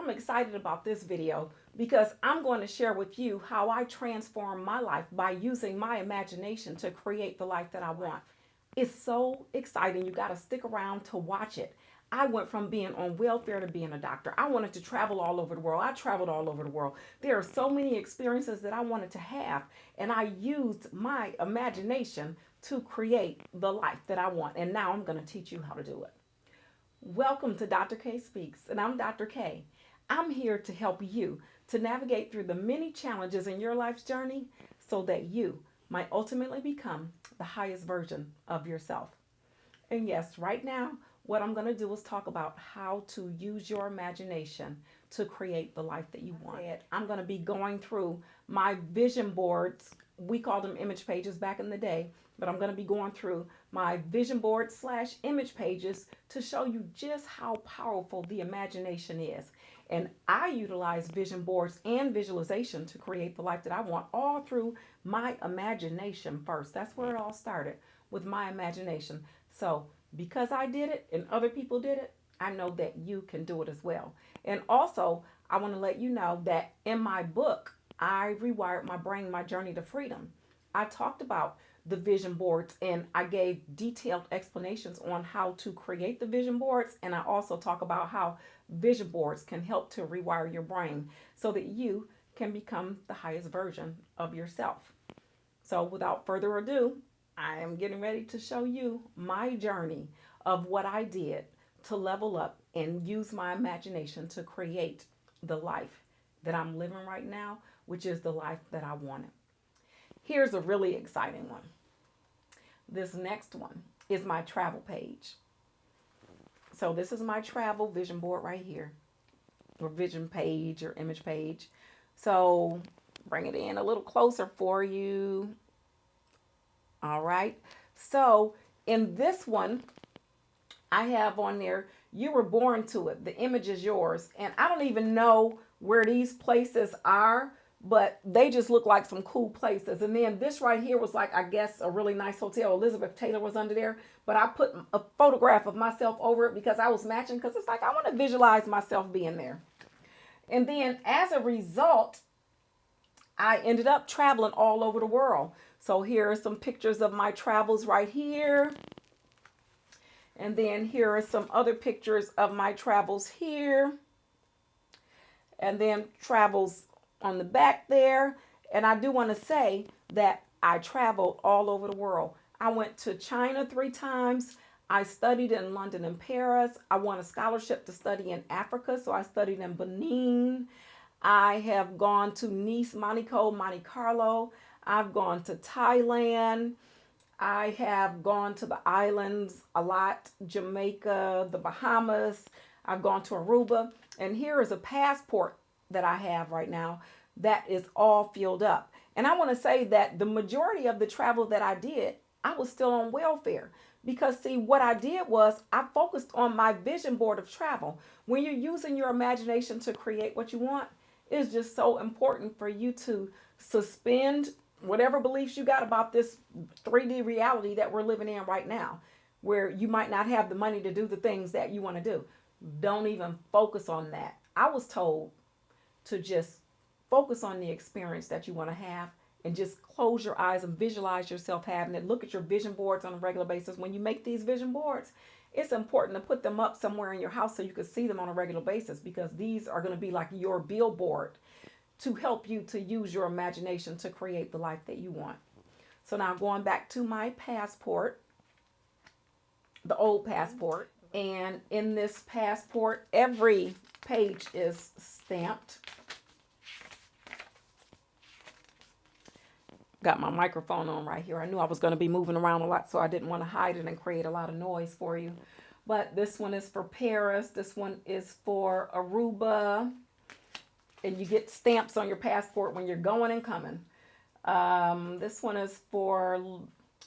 I'm excited about this video because I'm going to share with you how I transform my life by using my imagination to create the life that I want. It's so exciting. You got to stick around to watch it. I went from being on welfare to being a doctor. I wanted to travel all over the world. I traveled all over the world. There are so many experiences that I wanted to have, and I used my imagination to create the life that I want. And now I'm going to teach you how to do it. Welcome to Dr. K Speaks, and I'm Dr. K. I'm here to help you to navigate through the many challenges in your life's journey so that you might ultimately become the highest version of yourself. And yes, right now, what I'm going to do is talk about how to use your imagination to create the life that you want. I'm going to be going through my vision boards. We called them image pages back in the day, but I'm going to be going through my vision board / image pages to show you just how powerful the imagination is. And I utilize vision boards and visualization to create the life that I want, all through my imagination first. That's where it all started, with my imagination. So because I did it and other people did it, I know that you can do it as well. And also, I want to let you know that in my book, I Rewired My Brain, My Journey to Freedom, I talked about the vision boards and I gave detailed explanations on how to create the vision boards. And I also talk about how vision boards can help to rewire your brain so that you can become the highest version of yourself. So without further ado, I am getting ready to show you my journey of what I did to level up and use my imagination to create the life that I'm living right now, which is the life that I wanted. Here's a really exciting one. This next one is my travel page. So this is my travel vision board right here, or vision page or image page. So bring it in a little closer for you. All right. So in this one, I have on there, you were born to it. The image is yours. And I don't even know where these places are, but they just look like some cool places. And then this right here was like, I guess, a really nice hotel. Elizabeth Taylor was under there, but I put a photograph of myself over it because I was matching, because it's like I want to visualize myself being there. And then as a result, I ended up traveling all over the world. So here are some pictures of my travels right here. And then here are some other pictures of my travels here. And then travels on the back there. And I do want to say that I traveled all over the world. I went to China 3 times. I studied in London and Paris. I won a scholarship to study in Africa, so I studied in Benin. I have gone to Nice, Monaco, Monte Carlo. I've gone to Thailand. I have gone to the islands a lot, Jamaica, the Bahamas. I've gone to Aruba. And here is a passport that I have right now that is all filled up. And I want to say that the majority of the travel that I did, I was still on welfare. Because see, what I did was I focused on my vision board of travel. When you're using your imagination to create what you want, it's just so important for you to suspend whatever beliefs you got about this 3D reality that we're living in right now, where you might not have the money to do the things that you want to do. Don't even focus on that. I was told to just focus on the experience that you want to have and just close your eyes and visualize yourself having it. Look at your vision boards on a regular basis. When you make these vision boards, it's important to put them up somewhere in your house so you can see them on a regular basis, because these are going to be like your billboard to help you to use your imagination to create the life that you want. So now going back to my passport, the old passport, and in this passport, every page is stamped. Got my microphone on right here. I knew I was going to be moving around a lot, so I didn't want to hide it and create a lot of noise for you. But this one is for Paris. This one is for Aruba. And you get stamps on your passport when you're going and coming. This one is for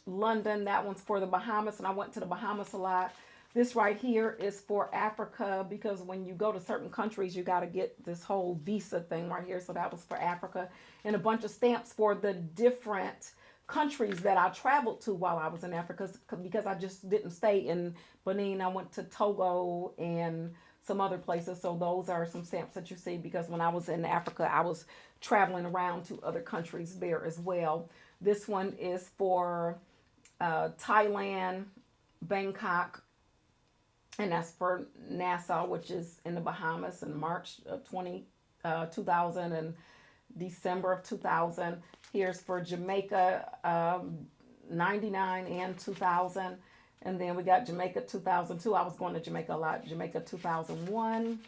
London. That one's for the Bahamas, and I went to the Bahamas a lot. This right here is for Africa, because when you go to certain countries, you got to get this whole visa thing right here. So that was for Africa. And a bunch of stamps for the different countries that I traveled to while I was in Africa, because I just didn't stay in Benin. I went to Togo and some other places. So those are some stamps that you see, because when I was in Africa, I was traveling around to other countries there as well. This one is for Thailand, Bangkok, and that's for Nassau, which is in the Bahamas, in March of 2000 and December of 2000. Here's for Jamaica, 99 and 2000. And then we got Jamaica 2002. I was going to Jamaica a lot. Jamaica 2001.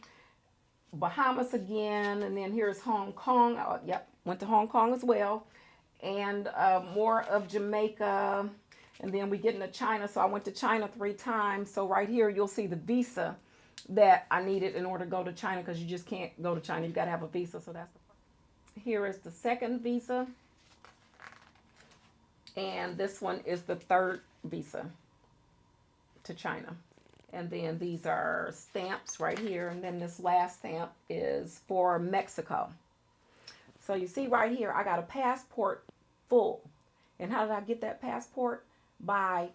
Bahamas again. And then here's Hong Kong. Yep, went to Hong Kong as well. And more of Jamaica. And then we get into China. So I went to China 3 times. So right here, you'll see the visa that I needed in order to go to China, because you just can't go to China. You got to have a visa. So that's the first. Here is the second visa. And this one is the third visa to China. And then these are stamps right here. And then this last stamp is for Mexico. So you see right here, I got a passport full. And how did I get that passport? By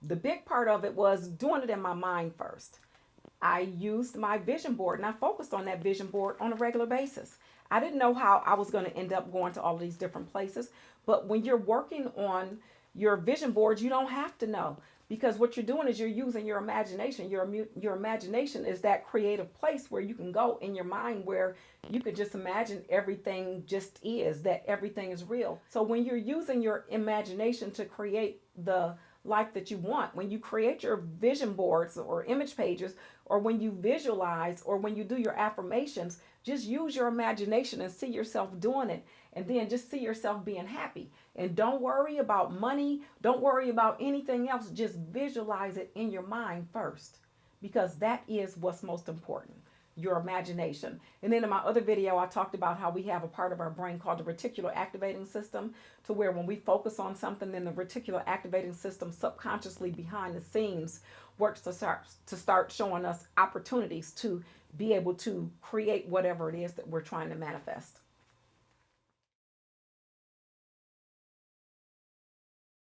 the big part of it was doing it in my mind first. I used my vision board, and I focused on that vision board on a regular basis. I didn't know how I was going to end up going to all of these different places. But when you're working on your vision boards, you don't have to know, because what you're doing is you're using your imagination. Your imagination is that creative place where you can go in your mind, where you could just imagine everything just is, that everything is real. So when you're using your imagination to create the life that you want, when you create your vision boards or image pages, or when you visualize, or when you do your affirmations, just use your imagination and see yourself doing it. And then just see yourself being happy. And don't worry about money. Don't worry about anything else. Just visualize it in your mind first, because that is what's most important, your imagination. And then in my other video, I talked about how we have a part of our brain called the reticular activating system, to where when we focus on something, then the reticular activating system subconsciously behind the scenes works to start showing us opportunities to be able to create whatever it is that we're trying to manifest.